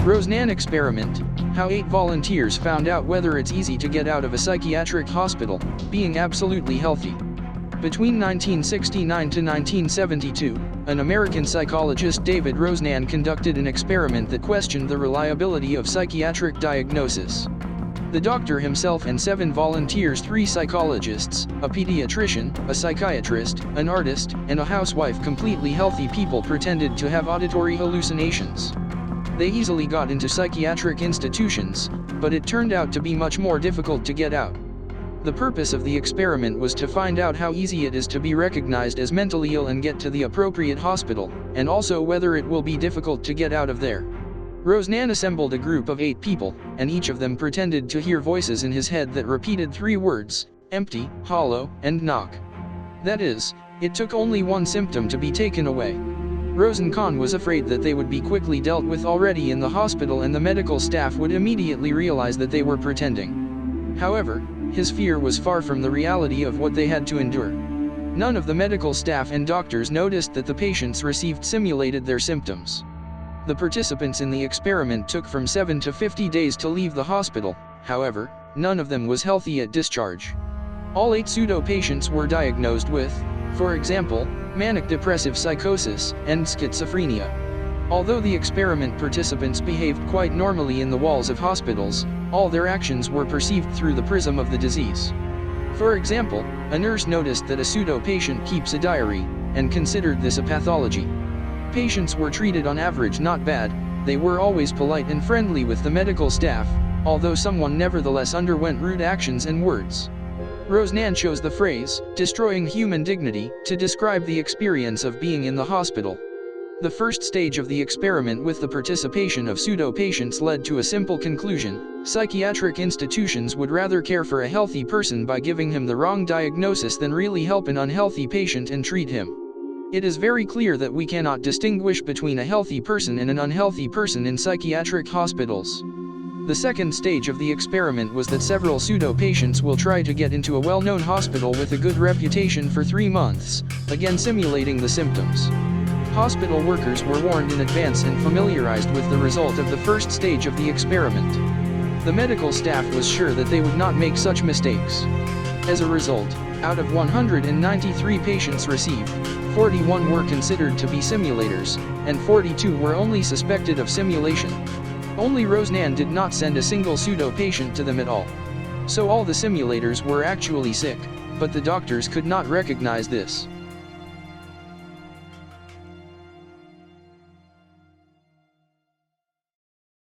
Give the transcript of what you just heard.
Rosenan experiment: how 8 volunteers found out whether it's easy to get out of a psychiatric hospital, being absolutely healthy. Between 1969 to 1972, an American psychologist, David Rosenan, conducted an experiment that questioned the reliability of psychiatric diagnosis. The doctor himself and 7 volunteers, 3 psychologists, a pediatrician, a psychiatrist, an artist, and a housewife, completely healthy people, pretended to have auditory hallucinations. They easily got into psychiatric institutions, but it turned out to be much more difficult to get out. The purpose of the experiment was to find out how easy it is to be recognized as mentally ill and get to the appropriate hospital, and also whether it will be difficult to get out of there. Rosenan assembled a group of 8 people, and each of them pretended to hear voices in his head that repeated 3 words: empty, hollow, and knock. That is, it took only one symptom to be taken away. Rosenkhan was afraid that they would be quickly dealt with already in the hospital and the medical staff would immediately realize that they were pretending. However, his fear was far from the reality of what they had to endure. None of the medical staff and doctors noticed that the patients received simulated their symptoms. The participants in the experiment took from 7 to 50 days to leave the hospital. However, none of them was healthy at discharge. All 8 pseudo-patients were diagnosed with, for example, manic depressive psychosis and schizophrenia. Although the experiment participants behaved quite normally in the walls of hospitals, all their actions were perceived through the prism of the disease. For example, a nurse noticed that a pseudo-patient keeps a diary, and considered this a pathology. Patients were treated on average not bad. They were always polite and friendly with the medical staff, although someone nevertheless underwent rude actions and words. Rosenan chose the phrase, "destroying human dignity," to describe the experience of being in the hospital. The first stage of the experiment with the participation of pseudo-patients led to a simple conclusion: psychiatric institutions would rather care for a healthy person by giving him the wrong diagnosis than really help an unhealthy patient and treat him. It is very clear that we cannot distinguish between a healthy person and an unhealthy person in psychiatric hospitals. The second stage of the experiment was that several pseudo-patients will try to get into a well-known hospital with a good reputation for 3 months, again simulating the symptoms. Hospital workers were warned in advance and familiarized with the result of the first stage of the experiment. The medical staff was sure that they would not make such mistakes. As a result, out of 193 patients received, 41 were considered to be simulators, and 42 were only suspected of simulation. Only Rosenan did not send a single pseudo-patient to them at all. So all the simulators were actually sick, but the doctors could not recognize this.